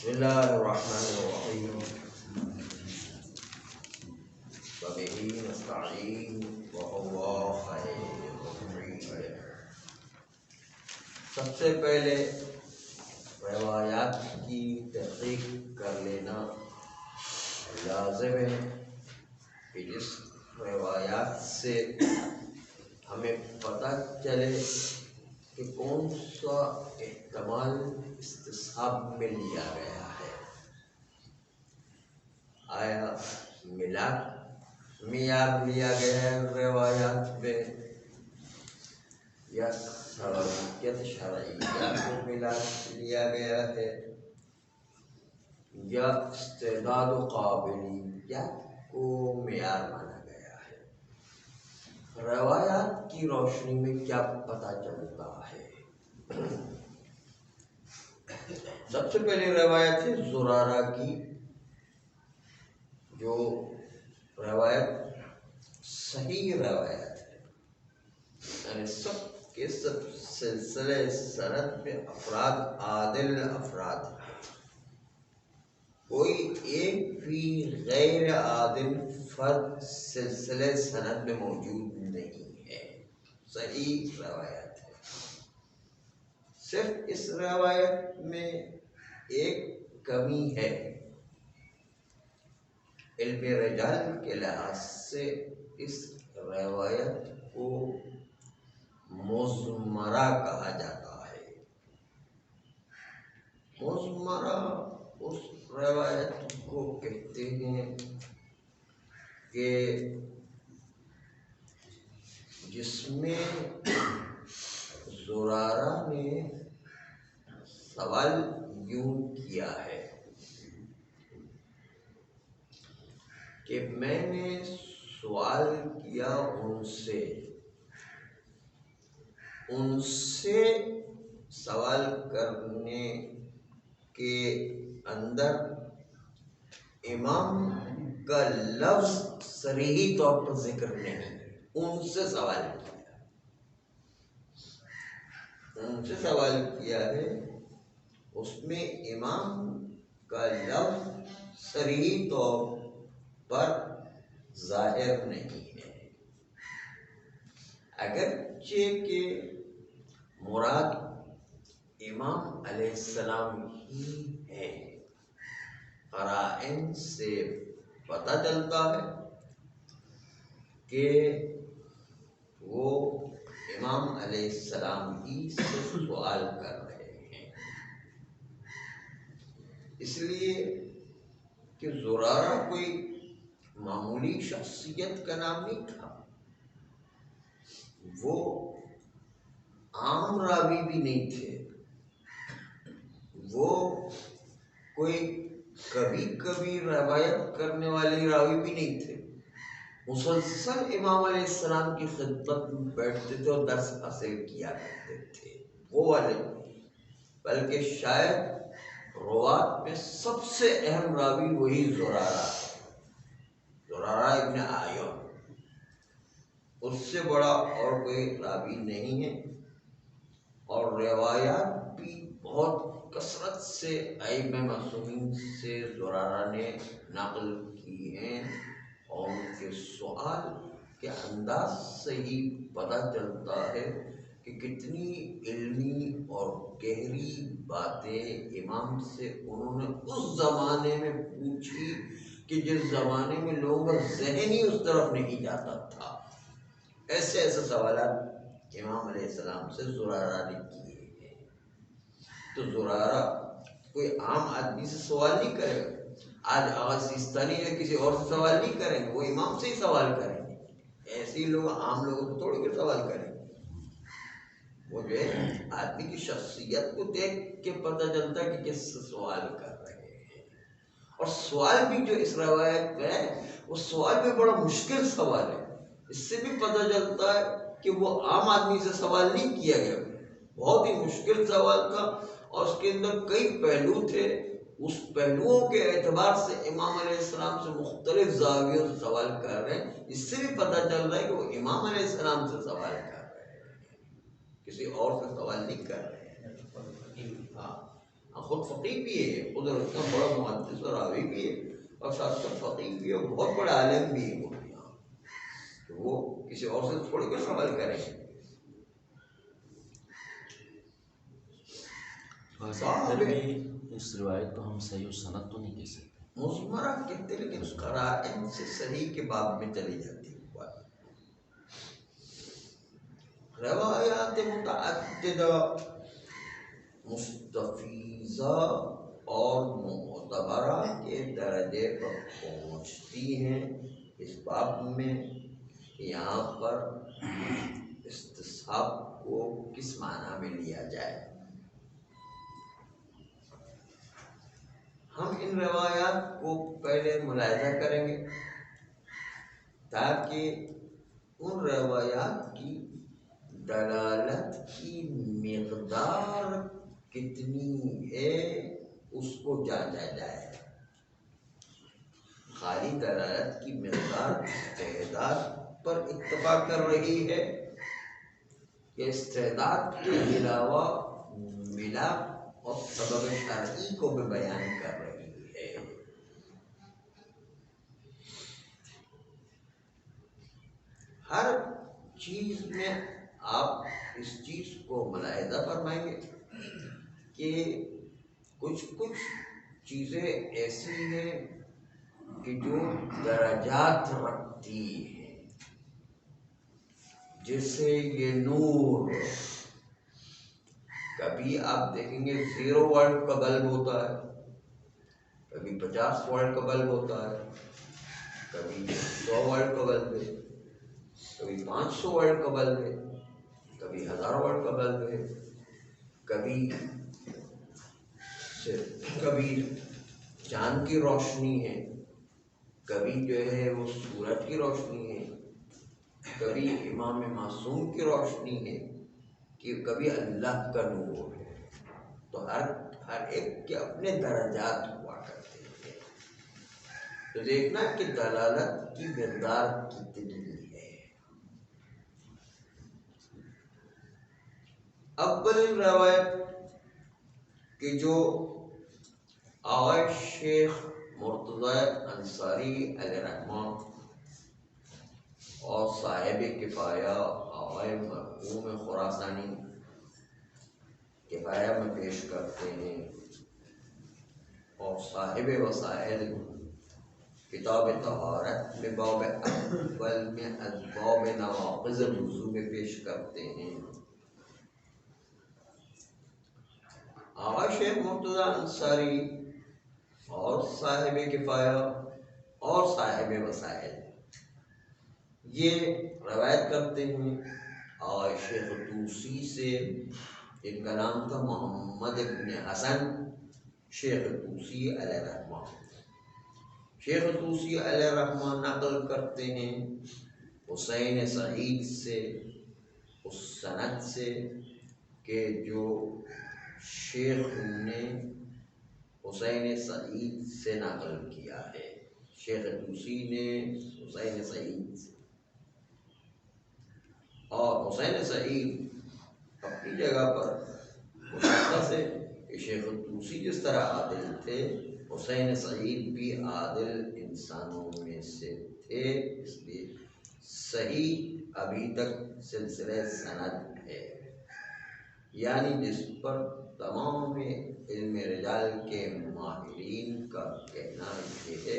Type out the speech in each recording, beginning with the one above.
بسم اللہ الرحمن الرحیم وبہ نستعین وهو خیر المعین۔ سب سے پہلے روایات کی تحقیق کر لینا لازم ہے کہ جس روایات سے ہمیں پتہ چلے کہ کون سا احتمال استصحاب میں لیا گیا ہے، آیا معیار لیا گیا ہے روایات میں یا سببیت شرعیہ کو لیا گیا ہے یا استعداد و قابلیت کو معیار مانا گیا ہے۔ روایات کی روشنی میں کیا پتہ چلتا ہے؟ سب سے پہلے روایت ہے زرارہ کی، جو روایت صحیح روایت ہے، یعنی سب کے سب سلسلے سند میں افراد عادل افراد ہیں، کوئی ایک بھی غیر عادل فرد سلسلے سند میں موجود نہیں ہے، صحیح روایت ہے۔ صرف اس روایت میں ایک کمی ہے، علم رجال کے لحاظ سے اس روایت کو مضمرہ کہا جاتا ہے۔ مضمرہ اس روایت کو کہتے ہیں کہ جس میں زرارہ نے سوال یوں کیا ہے کہ میں نے سوال کیا ان سے سوال کرنے کے اندر امام کا لفظ صریحی طور پر ذکر نہیں، ان سے سوال کیا ہے، اس میں امام کا لفظ صریحی طور پر ظاہر نہیں ہے، اگرچہ کہ مراد امام علیہ السلام ہی ہے۔ قرائن سے پتہ چلتا ہے کہ وہ امام علیہ السلام ہی سے سوال کر رہے ہیں، اس لیے کہ زرارہ کوئی معمولی شخصیت کا نام نہیں تھا، وہ عام راوی بھی نہیں تھے، وہ کوئی کبھی کبھی روایت کرنے والے راوی بھی نہیں تھے، مسلسل امام علیہ السلام کی خدمت میں بیٹھتے تھے اور درس حاصل کیا کرتے تھے، وہ والے، بلکہ شاید روات میں سب سے اہم راوی وہی زرارہ ابن اعین، اس سے بڑا اور کوئی راوی نہیں ہے، اور روایات بھی بہت کثرت سے ائمہ معصومین سے زرارہ نے نقل کی ہیں، اور ان کے سوال کے انداز سے ہی پتہ چلتا ہے کہ کتنی علمی اور گہری باتیں امام سے انہوں نے اس زمانے میں پوچھی کہ جس زمانے میں لوگوں کا ذہن ہی اس طرف نہیں جاتا تھا۔ ایسے سوالات امام علیہ السلام سے زرارہ نے کیے ہیں۔ تو زرارہ کوئی عام آدمی سے سوال نہیں کرے گا، آج آغا سیستانی یا کسی اور سے سوال نہیں کریں گے، وہ امام سے ہی سوال کریں گے، ایسے ہی لوگ عام لوگوں سے تھوڑی کے سوال کریں گے، وہ جو ہے آدمی کی شخصیت کو دیکھ کے پتہ چلتا ہے کہ کس سے سوال کر رہے ہیں۔ اور سوال بھی جو اس روایت میں ہے، وہ سوال بھی بڑا مشکل سوال ہے، اس سے بھی پتہ چلتا ہے کہ وہ عام آدمی سے سوال نہیں کیا گیا، بہت ہی مشکل سوال تھا، اور اس کے اندر کئی پہلو تھے، اس پہلوؤں کے اعتبار سے امام علیہ السلام سے مختلف زاویوں سے سوال کر رہے ہیں، اس سے بھی پتہ چل رہا ہے کہ وہ امام علیہ السلام سے سوال کر رہے ہیں، کسی اور سے سوال نہیں کر رہے ہیں۔ ہاں، خود فقیہ بھی ہے، خود اتنا بڑا محدث اور راوی بھی ہے، اور ساتھ ساتھ فقیہ بھی ہے، بہت بڑا عالم بھی ہے وہ یہاں، تو وہ کسی اور سے تھوڑی کوئی سوال کریں گے. پھر بھی اس روایت کو ہم صحیح و سند تو نہیں کہہ سکتے. مضمرہ کہتے لیکن قرائن سے صحیح کے باب میں چلی جاتی ہے. روایات متعددہ مستفیضہ اور معتبرہ کے درجے پر پہنچتی ہیں اس باب میں. یہاں پر استصحاب کو کس معنی میں لیا جائے؟ ہم ان روایات کو پہلے ملاحظہ کریں گے تاکہ ان روایات کی دلالت کی مقدار کتنی ہے اس کو جانچا جائے. خالی دلالت کی مقدار استعداد پر اتفاق کر رہی ہے کہ استعداد کے علاوہ ملا اور سبب شرعی کو بھی بیان کر رہی ہے. ہر چیز میں آپ اس چیز کو ملاحظہ فرمائیں گے کہ کچھ چیزیں ایسی ہیں کہ جو درجات رکھتی ہیں، جیسے یہ نور. کبھی آپ دیکھیں گے 0 واٹ کا بلب ہوتا ہے، کبھی 50 واٹ کا بلب ہوتا ہے، کبھی 100 واٹ کا بلب ہے، کبھی 500 واٹ کا بلب ہے، کبھی 1000 واٹ کا بلب ہے، کبھی چاند کی روشنی ہے، کبھی جو ہے وہ سورج کی روشنی ہے، کبھی امام معصوم کی روشنی ہے، کہ کبھی اللہ کا نور ہے. تو ہر ایک کے اپنے درجات ہوا کرتے ہیں. تو دیکھنا کہ دلالت کی مقدار کتنی ہے. اول روایت کہ جو آغا شیخ مرتضی انصاری علیہ رحمہ اور صاحب کفایہ آغا مرحوم خراسانی کفایہ میں پیش کرتے ہیں، اور صاحب وسائل کتاب طہارت میں باب اول میں اسباب نواقض الوضو میں پیش کرتے ہیں. آغا شیخ مرتضی انصاری اور صاحب کفایہ اور صاحب وسائل یہ روایت کرتے ہیں آغا شیخ طوسی سے، جن کا نام تھا محمد ابن حسن شیخ طوسی علیہ رحمہ. شیخ طوسی علیہ رحمہ نقل کرتے ہیں حسین سعید سے اس سند سے کہ جو شیخ نے حسین سعید سے نقل کیا ہے. شیخ طوسی نے حسین سعید سے، اور حسین سعید اپنی جگہ پر مشخص ہے کہ شیخ طوسی جس طرح عادل تھے حسین سعید بھی عادل انسانوں میں سے تھے. اس لیے صحیح ابھی تک سلسلہ سند ہے، یعنی جس پر تمام علم رجال کے ماہرین کا کہنا یہ ہے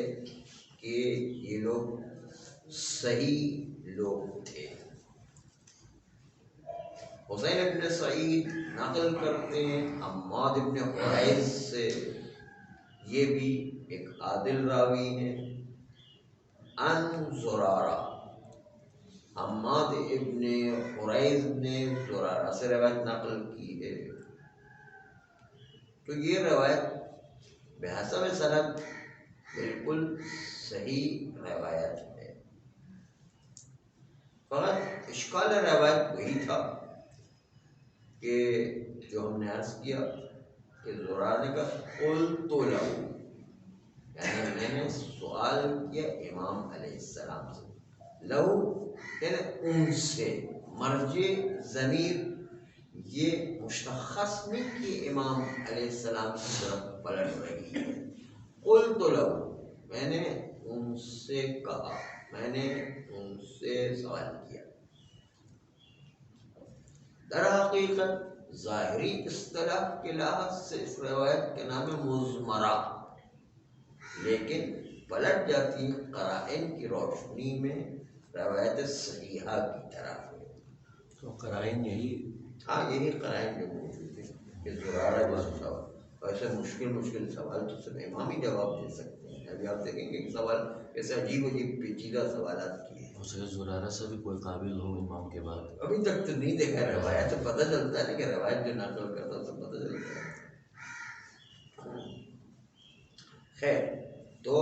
کہ یہ لوگ صحیح لوگ تھے. حسین ابن سعید نقل کرتے ہیں حماد ابن قریظ سے، یہ بھی ایک عادل راوی ہے. ان زرارہ، حماد ابن قریظ نے زرارہ سے روایت نقل کی ہے. تو یہ روایت بحسب سند بالکل صحیح روایت ہے. فقط اشکال روایت وہی تھا کہ جو ہم نے عرض کیا کہ زرارہ نے کہا قلت لہو، یعنی میں نے سوال کیا امام علیہ السلام سے، لہو یعنی ان سے، مرجع ضمیر یہ مشخص نہیں کہ امام علیہ السلام کی طرف پلٹ رہی ہے. قلت لہو، میں نے ان سے کہا، میں نے ان سے سوال کیا. در حقیقت ظاہری اصطلاح کے لحاظ سے اس روایت کا نام ہے مضمرہ، لیکن پلٹ جاتی ہے قرائن کی روشنی میں روایت صحیحہ کی طرف. تو قرائن یہی ہاں یہی قرائن جو موجود ہے کہ زرارہ جیسے سوال، ایسے مشکل سوال تو صرف امام ہی جواب دے سکتے ہیں. ابھی آپ دیکھیں گے ایک سوال ایسے عجیب پیچیدہ سوالات کیے ہیں. اسے زرارہ سے بھی کوئی قابل ہو امام کے بعد؟ ابھی تک تو نہیں دیکھا. روایت سے پتہ چلتا ہے کہ روایت جو نقل کرتا ہے اسے پتہ چلتا ہے. خیر، تو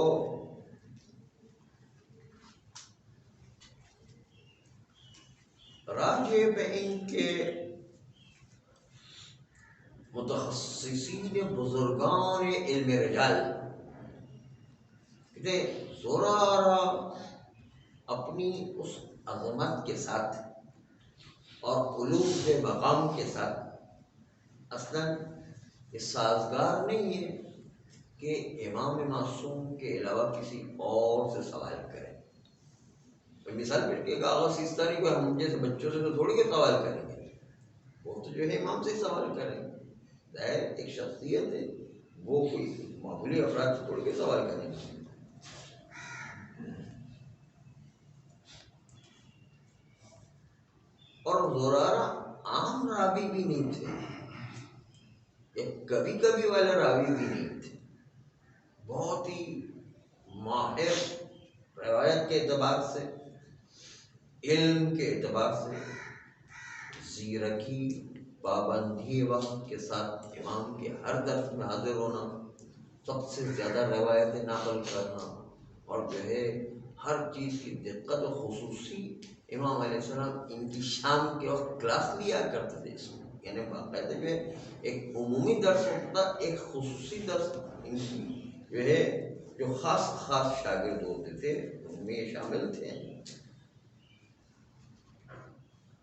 راجع پہ ان کے متخصصین بزرگان علم رجال کہ زرارہ اپنی اس عظمت کے ساتھ اور علوم کے مقام کے ساتھ اصلاً یہ سازگار نہیں ہے کہ امام معصوم کے علاوہ کسی اور سے سوال کریں. مثال پیش کے آغا سیستانی کو ہم جیسے بچوں سے تو تھوڑی کے سوال کریں گے، وہ تو جو ہے امام سے سوال کریں گے. ظاہر ایک شخصیت ہے، وہ کوئی معمولی افراد سے تھوڑی کے سوال کریں گے. اور زرارہ عام راوی بھی نہیں تھے، ایک کبھی کبھی والے راوی بھی نہیں تھے. بہت ہی ماہر روایت کے اعتبار سے، علم کے اعتبار سے، زیرکی، پابندی وقت کے ساتھ امام کے ہر درس میں حاضر ہونا، سب سے زیادہ روایتیں نقل کرنا، اور جو ہے ہر چیز کی دقت و خصوصی. امام علیہ السلام ان کی شام کے وقت کلاس لیا کرتے تھے اس میں، یعنی باقاعدہ جو ہے ایک عمومی درس ہوتا، ایک خصوصی درس ان کی جو ہے جو خاص شاگرد ہوتے تھے ان میں یہ شامل تھے.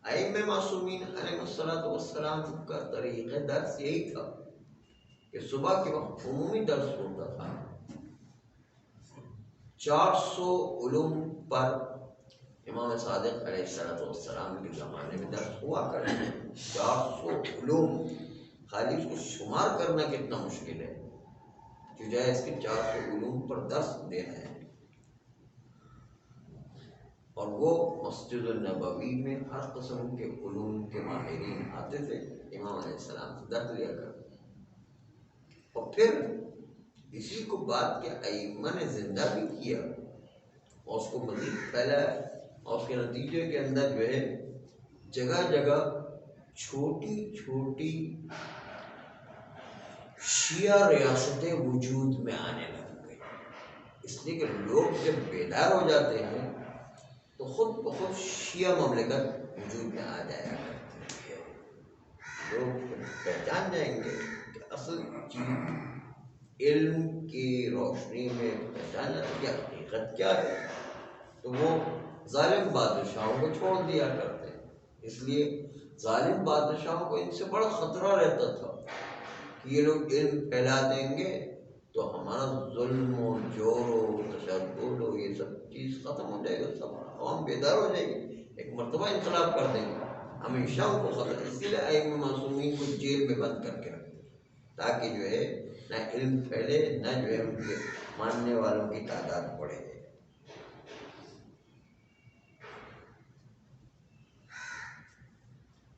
ائمہ معصومین علیہ السلام کا طریقہ درس یہی تھا کہ صبح کے وقت عمومی درس ہوتا تھا. 400 علوم پر امام صادق علیہ السلام کے زمانے میں درس ہوا کرتے ہیں. 400 علوم، خالی اس کو شمار کرنا کتنا مشکل ہے کہ جو ہے اس کے 400 علوم پر درس دینا ہے. اور وہ مسجد النبوی میں ہر قسم کے علوم کے ماہرین آتے تھے، امام علیہ السلام سے درس لیا کرتے. اور پھر اسی کو بات کے ائمہ نے زندہ بھی کیا اور اس کو مزید پھیلایا، اور اس کے نتیجے کے اندر جو ہے جگہ جگہ چھوٹی چھوٹی شیعہ ریاستیں وجود میں آنے لگ گئی. اس لیے کہ لوگ جب بیدار ہو جاتے ہیں تو خود بخود شیعہ مملکت وجود میں آ جایا کرتی ہے. لوگ پہچان جائیں گے کہ اصل چیز علم کی روشنی میں پہچان جاتی کہ حقیقت کیا ہے، تو وہ ظالم بادشاہوں کو چھوڑ دیا کرتے ہیں. اس لیے ظالم بادشاہوں کو ان سے بڑا خطرہ رہتا تھا کہ یہ لوگ علم پھیلا دیں گے تو ہمارا ظلم و جور و تشدد و یہ سب چیز ختم ہو جائے گا، سب عوام بیدار ہو جائے گی، ایک مرتبہ انقلاب کر دیں گے. ہمیشہ ان کو خطر، اسی لیے ائمہ معصومین کو جیل میں بند کر کے رکھتے تاکہ جو ہے نہ علم پھیلے نہ جو ہے ان کے ماننے والوں کی تعداد بڑھے.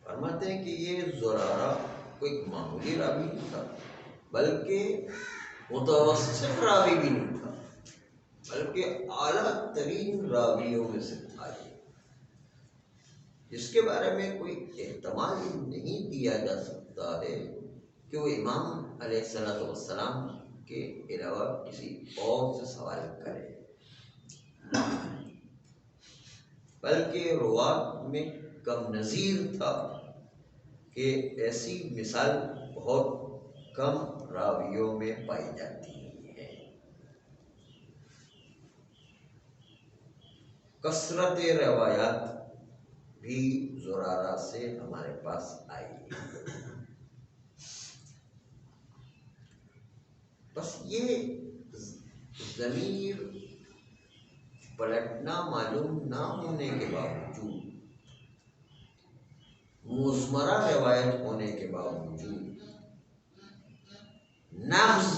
فرماتے ہیں کہ یہ زرارہ کوئی معمولی راوی نہیں تھا، بلکہ متوسط راوی بھی نہیں تھا، بلکہ اعلیٰ ترین راویوں میں سے تھا، جس کے بارے میں کوئی احتمال نہیں دیا جا سکتا ہے کہ وہ امام علیہ السلام کے علاوہ کسی اور سے سوال کرے. بلکہ روات میں کم نظیر تھا کہ ایسی مثال بہت کم راویوں میں پائی جاتی ہے. کثرت روایات بھی زرارہ سے ہمارے پاس آئی. بس یہ ضمیر پلٹنا معلوم نہ ہونے کے باوجود، مزمرہ روایت ہونے کے باوجود، نقص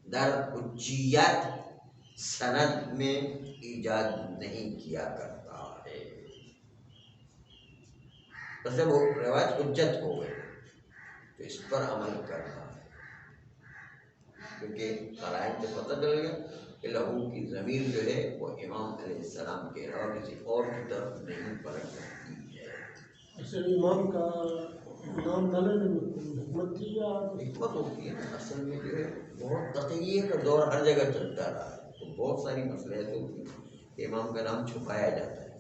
در حجیت سند میں ایجاد نہیں کیا کرتا ہے. بس جب وہ روایت حجت ہو گئی تو اس پر عمل کرنا ہے، کیونکہ قرائن سے پتہ چل گیا کہ لہو کی ضمیر جو ہے وہ امام علیہ السلام کے علاوہ کسی اور کی طرف نہیں پلٹ سکتی ہے. اصل امام کا نام ڈالنے میں حکمت تھی یا حکمت ہوتی ہے نا. اصل میں جو ہے بہت تقیہ کا دور ہر جگہ چلتا رہا ہے، تو بہت ساری مصلحت ہوتی ہیں کہ امام کا نام چھپایا جاتا ہے.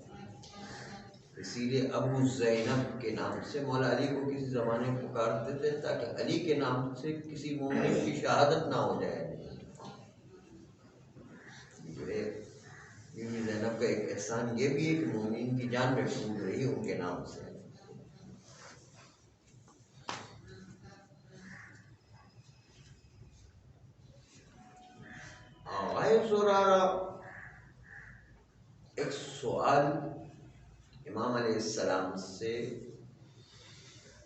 اسی لیے ابو زینب کے نام سے مولا علی کو کسی زمانے میں پکارتے تھے تاکہ علی کے نام سے کسی مومن کی شہادت نہ ہو جائے. جو ہے بی بی زینب کا ایک احسان یہ بھی ہے کہ مومنین کی جان محفوظ رہی ان کے نام سے. آغائے زرارہ ایک سوال امام علیہ السلام سے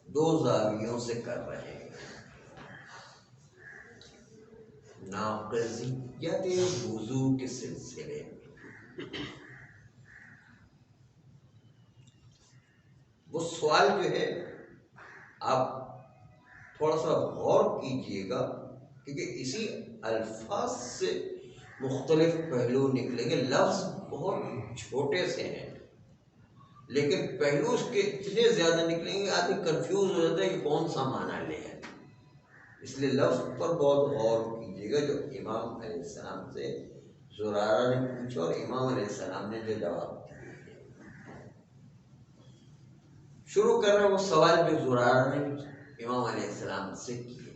دو زاویوں سے کر رہے ہیں. ناقضیت وضو کے سلسلے میں وہ سوال جو ہے آپ تھوڑا سا غور کیجئے گا، کیونکہ اسی الفاظ سے مختلف پہلو نکلیں گے. لفظ بہت چھوٹے سے ہیں لیکن پہلو اس کے اتنے زیادہ نکلیں گے آدمی کنفیوز ہو جاتا ہے کہ کون سا معنی لے ہے. اس لیے لفظ پر بہت غور کیجیے گا جو امام علیہ السلام سے زرارہ نے پوچھا اور امام علیہ السلام نے جو جواب دیا. شروع کر رہے ہیں وہ سوال جو زرارہ نے امام علیہ السلام سے کیے.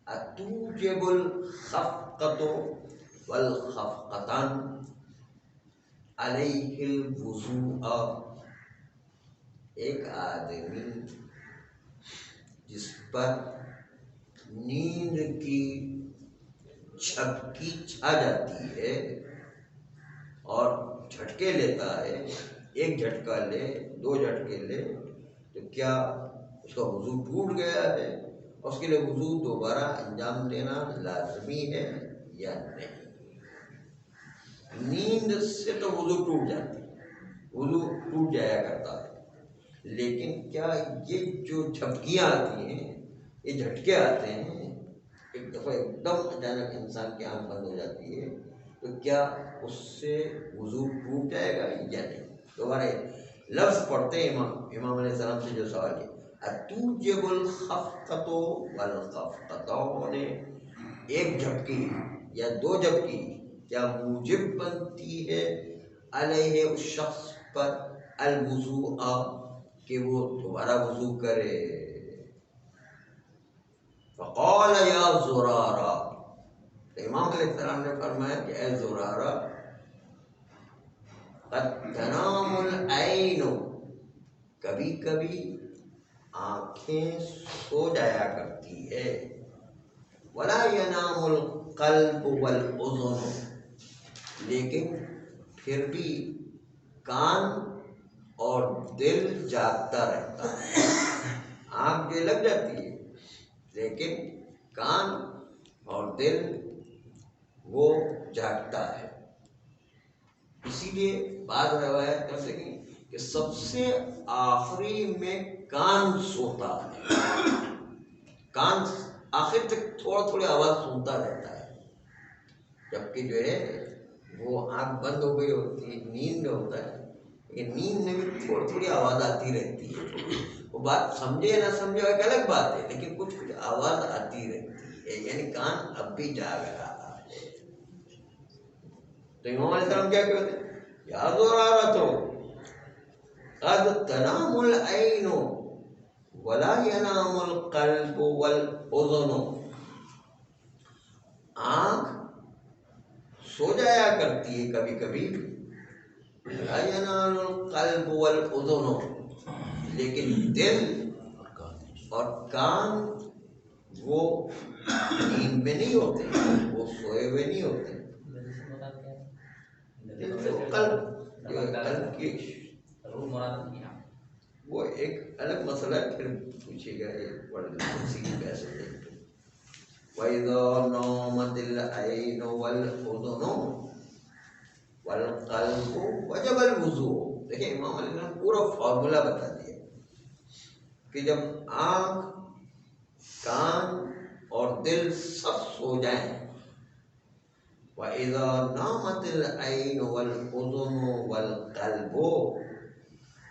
اتوجب الخفقۃ والخفقتان علیہ الوضوء. ایک آدمی جس پر نیند کی جھپکی چھا جاتی ہے اور جھٹکے لیتا ہے، ایک جھٹکا لے، دو جھٹکے لے، تو کیا اس کا وضو ٹوٹ گیا ہے اور اس کے لیے وضو دوبارہ انجام دینا لازمی ہے یا نہیں؟ نیند سے تو وضو ٹوٹ جاتا ہے، وضو ٹوٹ جایا کرتا ہے، لیکن کیا یہ جو جھپکیاں آتی ہیں، یہ جھٹکے آتے ہیں، ایک دفعہ ایک دم اچانک انسان کی آنکھ بند ہو جاتی ہے، تو کیا اس سے وضو ٹوٹ جائے گا یا نہیں؟ دوبارہ لفظ پڑھتے ہیں امام علیہ السلام سے جو سوال ہے، اتوجب الخفقۃ والخفقتان، ایک جھپکی یا دو جھپکی کیا موجب بنتی ہے علیہ اس شخص پر الوضوء کہ وہ دوبارہ وضو کرے؟ فقال یا زرارہ، تو امام علیہ السلام نے فرمایا کہ اے زرارہ، قد تنام العین، کبھی کبھی آنکھیں سو جایا کرتی ہے، ولا ینام القلب والاذن، لیکن پھر بھی کان اور دل جاگتا رہتا ہے. آنکھ جو لگ جاتی ہے لیکن کان اور دل وہ جاگتا ہے. اسی لیے بعض روایت کر سکیں کہ سب سے آخری میں کان سوتا ہے، کان آخر تک تھوڑی آواز سنتا رہتا ہے، جبکہ جو ہے وہ آنکھ بند ہو گئی ہوتی ہے، نیند میں ہوتا ہے، لیکن نیند میں بھی تھوڑی آواز آتی رہتی ہے. وہ بات سمجھے نہ سمجھے ایک الگ بات ہے، لیکن کچھ آواز آتی رہتی ہے، یعنی کان اب بھی جاگ رہا ہے. تو امام علیہ السلام کیا کہتے ہیں؟ یا زرارہ قد تنام العین ولا ینام القلب والاذن، آنکھ سو جایا کرتی ہے کبھی کبھی لا ینال القلب والأذن، لیکن دل اور کان وہ نیند میں نہیں ہوتے، وہ سوئے ہوئے نہیں ہوتے۔ دل سے وہ قلب، جو قلب کی وہ ایک الگ مسئلہ ہے، پھر پوچھے گا یہ بڑے تفصیلی کیسے دیکھتے۔ وَإِذَا نَامَتِ الْعَيْنُ وَالْأُذُنُ وَالْقَلْبُ وَجَبَ الْوُضُوءُ۔ دیکھیں امام علیہ السلام پورا فارمولا بتا دیا کہ جب آنکھ، کان اور دل سب سو جائیں، وَإِذَا نَامَتِ الْعَيْنُ وَالْأُذُنُ وَالْقَلْبُ،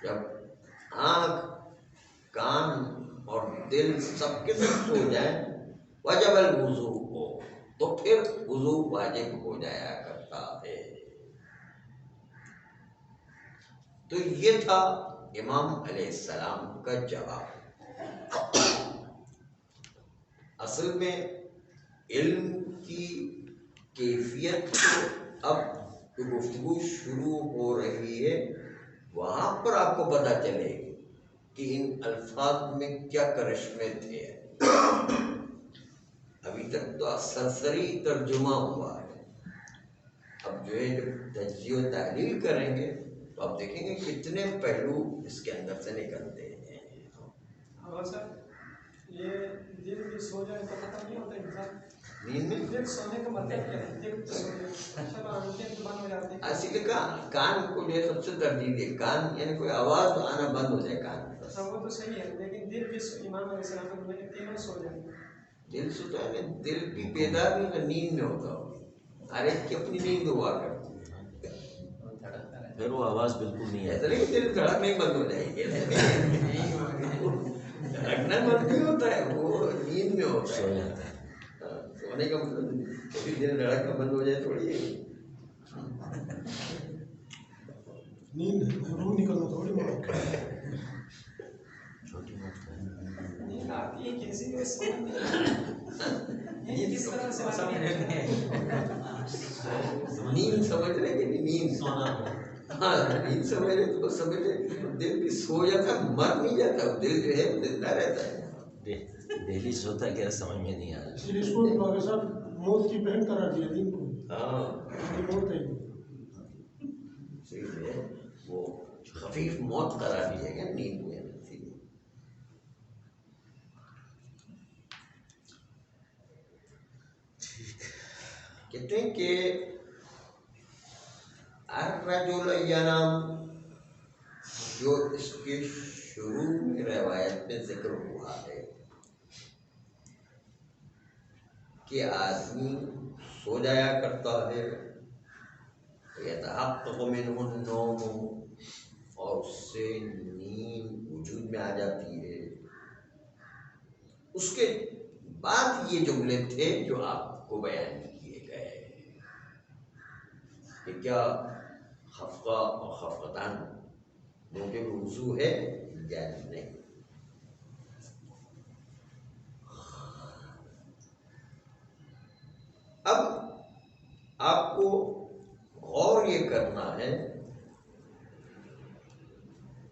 جب آنکھ، کان اور دل سب کے سب سو جائیں، وجب الوضوء، تو پھر وضو واجب ہو جایا کرتا ہے۔ تو یہ تھا امام علیہ السلام کا جواب۔ اصل میں علم کی کیفیت تو اب جو گفتگو شروع ہو رہی ہے وہاں پر آپ کو پتہ چلے گی کہ ان الفاظ میں کیا کرشمے تھے۔ ابھی تک تو سرسری ترجمہ ہوا ہے، اب جو ہے جب تجزیہ و تحلیل کریں گے تو آپ دیکھیں گے کتنے پہلو اس کے اندر سے نکلتے ہیں۔ اور سر یہ دل بھی سو جائے تو ختم نہیں ہوتا انسان؟ نیند میں دل سونے کا مطلب کیا ہے؟ دل سو جائے اچھا آنکھیں بند ہو جاتی ہیں۔ اسی لیے کان کو جو ہے سب سے ترجیح دے، کان یعنی کوئی آواز آنا بند ہو جائے کان میں بس۔ وہ تو صحیح ہے، لیکن دل بھی امام علیہ السلام نے تینوں سو جائیں گے۔ دل سوتا ہے نا، دل بھی بیدار نہیں ہوتا، نیند میں ہوتا ہوگا، ہر ایک کی اپنی نیند ہوا کرتی ہے، پھر وہ آواز بالکل نہیں ایسا آتی۔ نہیں کہ دل دھڑک نہیں بند ہو جائے گی، دھڑکنا بند نہیں ہوتا ہے، وہ نیند میں ہوتا سو ہے۔ جاتا ہے۔ سونے کا مطلب کبھی دل دھڑکنا بند ہو جائے تھوڑی ہے، نیند روح نکلنا تھوڑی بہت چھوٹی موت ہے۔ نیند آتی ہے کیسی ہے، نیند کس طرح سے آتی ہے؟ نیند سمجھ رہے کہ نہیں؟ نیند ہاں نیند سمجھ رہے تو بس سمجھ رہے دل بھی سو جاتا ہے، مر نہیں جاتا، دل جو ہے وہ زندہ رہتا ہے۔ دہلی سوتا کیا سمجھ میں نہیں آ رہا۔ پھر اس کو پاکستان صاحب موت کی بہن قرار دیا دین کو، ہاں یہ موت ہے۔ صحیح ہے، وہ خفیف موت قرار دیا گیا نیند میں۔ کہتے ہیں کہ الرجل ینام، جو اس کے شروع میں روایت میں ذکر ہوا ہے کہ آدمی سو جایا کرتا ہے، یتحقق منہ النوم، اور اس سے نیند وجود میں آ جاتی ہے۔ اس کے بعد یہ جملے تھے جو آپ کو بیان کیے گئے کہ کیا خفقہ اور خفقتان موجب وضو ہے یا نہیں۔ اب آپ کو غور یہ کرنا ہے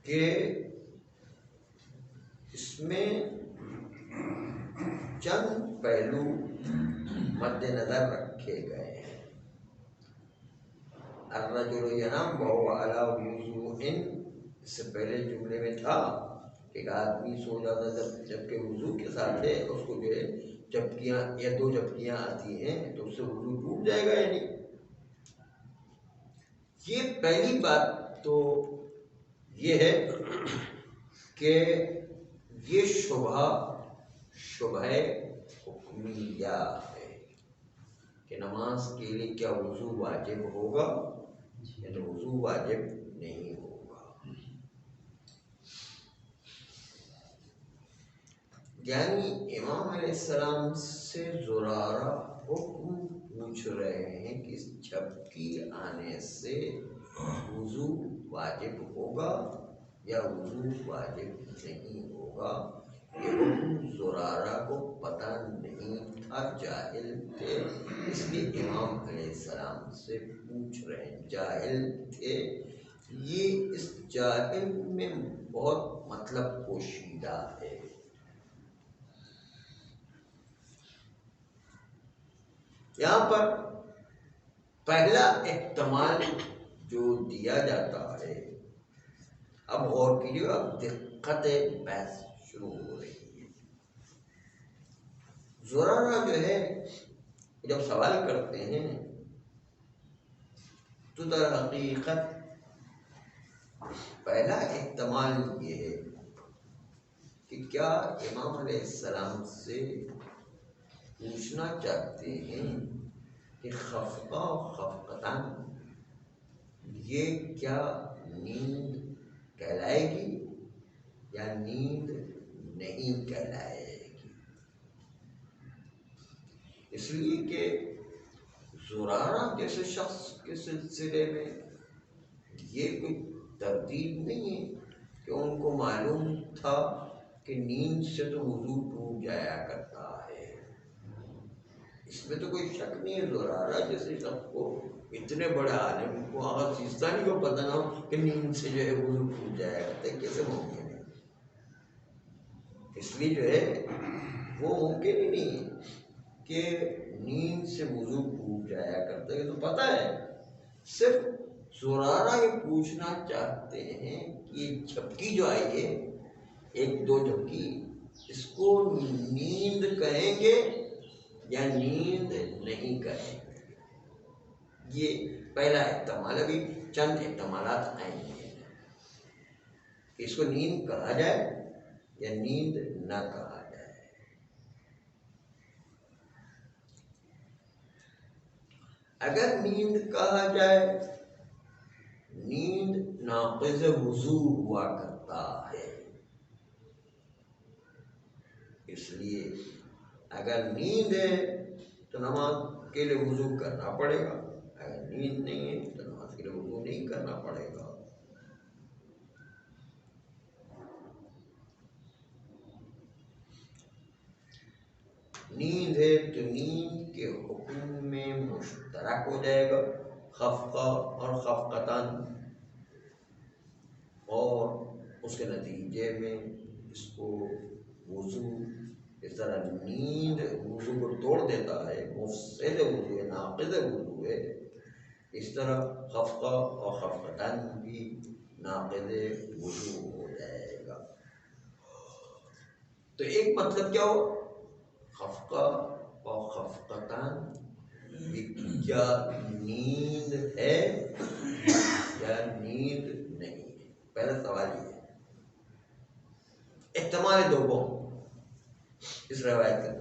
کہ اس میں چند پہلو مد نظر رکھے گئے ہیں۔ الرجل ینام وہو علی وضوء، اس سے پہلے جملے میں تھا کہ ایک آدمی سو جاتا جبکہ وضو کے ساتھ ہے، اس کو جو ہے جھپکیاں یا دو جھپکیاں آتی ہیں تو اس سے وضو ٹوٹ جائے گا یا نہیں۔ یہ پہلی بات تو یہ ہے کہ یہ شبہ حکمیہ ہے کہ نماز کے لیے کیا وضو واجب ہوگا یا وضو واجب نہیں ہوگا۔ یعنی امام علیہ السلام سے زرارہ حکم پوچھ رہے ہیں کہ اس جھپکی آنے سے وضو واجب ہوگا یا وضو واجب نہیں ہوگا۔ یہ حکم زرارہ کو پتہ نہیں تھا، جاہل تھے، اس لیے امام علیہ السلام سے پوچھ رہے ہیں، جاہل تھے یہ اس جاہل میں بہت مطلب پوشیدہ ہے۔ یہاں پر پہلا احتمال جو دیا جاتا ہے، اب غور کیجیے، اب دقت بحث شروع ہو رہی ہے۔ زرارہ جو ہے جب سوال کرتے ہیں تو در حقیقت پہلا احتمال یہ ہے کہ کیا امام علیہ السلام سے پوچھنا چاہتے ہیں کہ خفقہ و خفقتاً یہ کیا نیند کہلائے گی یا نیند نہیں کہلائے گی؟ اس لیے کہ زرارہ جیسے شخص کے سلسلے میں یہ کوئی تردید نہیں ہے کہ ان کو معلوم تھا کہ نیند سے تو وضو ٹوٹ جایا کرتا ہے، اس میں تو کوئی شک نہیں ہے۔ زرارہ جیسے شخص کو، اتنے بڑے عالم کو، آغا سیستانی کو پتہ نہ ہو کہ نیند سے جو ہے وضو ٹوٹ جایا کرتا ہے، کیسے ممکن ہے؟ اس لیے جو ہے وہ ممکن ہی نہیں ہے کہ نیند سے وضو ٹوٹ جایا کرتا ہے، یہ تو پتہ ہے۔ صرف زرارہ یہ پوچھنا چاہتے ہیں کہ یہ جھپکی جو آئی ہے، ایک دو جھپکی، اس کو نیند کہیں گے یا نیند نہیں کہیں گے؟ یہ پہلا احتمال، ابھی چند احتمالات آئیں گے کہ اس کو نیند کہا جائے یا نیند نہ کہا جائے۔ اگر نیند کہا جائے، نیند ناقض وضو ہوا کرتا ہے، اس لیے اگر نیند ہے تو نماز کے لیے وضو کرنا پڑے گا، اگر نیند نہیں ہے تو نماز کے لیے وضو نہیں کرنا پڑے گا۔ نیند ہے تو نیند کے حکم میں مشترک ہو جائے گا خفقہ اور خفقتاً، اور اس کے نتیجے میں اس کو وضو، اس طرح نیند وضو کو توڑ دیتا ہے، مفسد وضو ہے، ناقض وضو ہے، اس طرح خفقہ اور خفقتاً بھی ناقض وضو ہو جائے گا۔ تو ایک مطلب کیا ہو، خفقہ اور خفقتاً کیا نیند ہے یا نیند نہیں ہے؟ پہلا سوال یہ ہے۔ احتمال دوم اس روایت کا،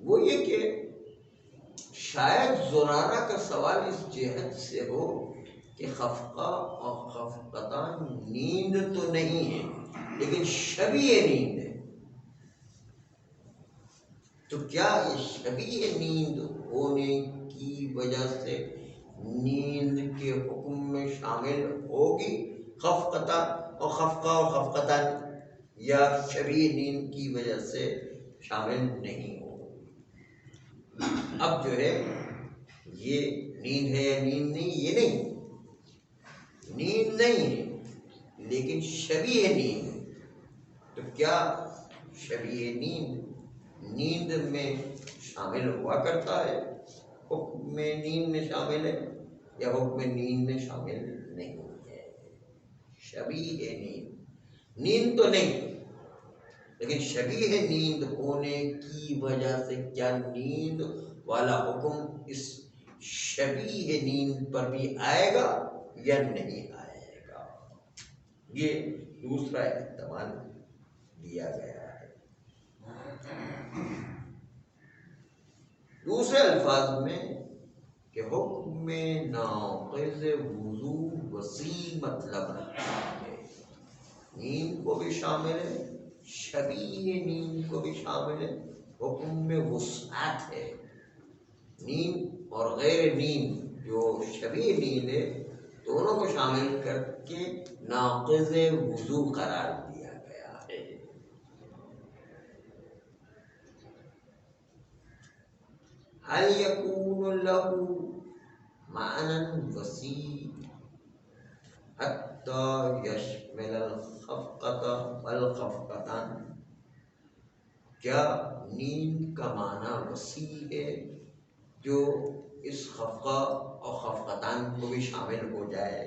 وہ یہ کہ شاید زرارہ کا سوال اس جہت سے ہو کہ خفقہ اور خفقتاً نیند تو نہیں ہے لیکن شبیہ نیند ہے، تو کیا یہ شبیہ نیند ہونے کی وجہ سے نیند کے حکم میں شامل ہوگی خفقتاً اور خفقتاً، یا شبیہ نیند کی وجہ سے شامل نہیں ہوگی؟ اب جو ہے یہ نیند ہے یا نیند نہیں، یہ نہیں، نیند نہیں ہے لیکن شبیہ نیند ہے، تو کیا شبیہ نیند میں شامل ہوا کرتا ہے، حکم نیند میں شامل ہے یا حکم نیند میں شامل نہیں ہے؟ شبیہ نیند تو نہیں، لیکن شبیہ نیند ہونے کی وجہ سے کیا نیند والا حکم اس شبیہ نیند پر بھی آئے گا یا نہیں آئے گا؟ یہ دوسرا احتمال دیا گیا ہے۔ دوسرے الفاظ میں کہ حکم ناقض وضو وسیع مطلب رکھتا ہے، نیند کو بھی شامل ہے، شبیہ نیند کو بھی شامل ہے، حکم میں وسعت ہے، نیند اور غیر نیند جو شبیہ نیند ہے دونوں کو شامل کر کے ناقض وضو قرار دیا گیا ہے۔ هل يكون له معنى وسيع حتى يشمل الخفقة والخفقتان؟ کیا نیند کا معنی وسیع ہے جو اس خفقہ اور خفقتان کو بھی شامل ہو جائے،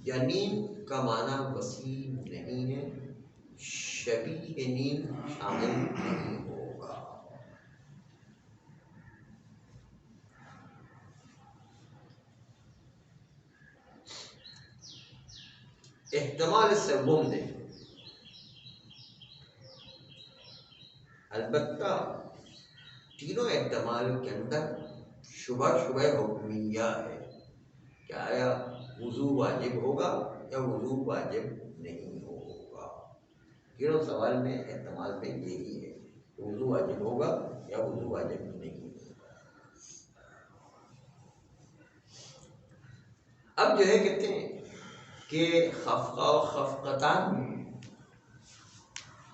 یا نیند کا معنی وسیع نہیں ہے، شبیہ نیند شامل نہیں ہوگا؟ احتمال سوم دے، البتہ تینوں احتمال کے اندر شبہ حکمیہ ہے کہ آیا وضو واجب ہوگا یا وضو واجب نہیں ہوگا۔ تینوں سوال میں احتمال میں یہی ہے کہ وضو واجب ہوگا یا وضو واجب نہیں ہوگا۔ اب جو ہے کہتے ہیں کہ خفقہ و خفقتان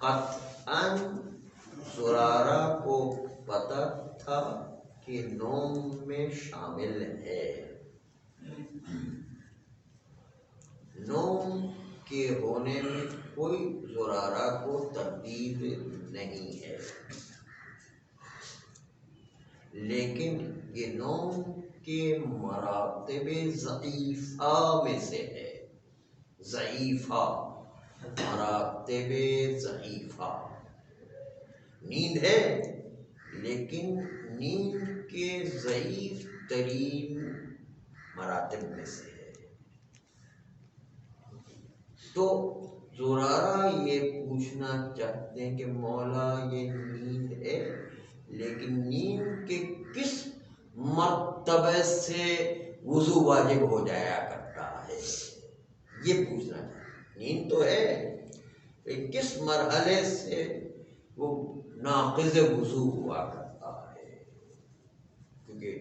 قطعاً زرارہ کو پتہ تھا کہ نوم میں شامل ہے، نوم کے ہونے میں کوئی زرارہ کو تردید نہیں ہے، لیکن یہ نوم کے مراتب ضعیفہ میں سے ہے، ضعیفہ، مراتب ضعیفہ، نیند ہے لیکن نیند کے ضعیف ترین مراتب میں سے ہے۔ تو زرارہ یہ پوچھنا چاہتے ہیں کہ مولا یہ نیند ہے لیکن نیند کے کس مرتبے سے وضو واجب ہو جایا کرتا ہے، یہ پوچھنا چاہتے ہیں۔ نیند تو ہے لیکن کس مرحلے سے وہ ناقض وضو ہوا کرتا ہے، کیونکہ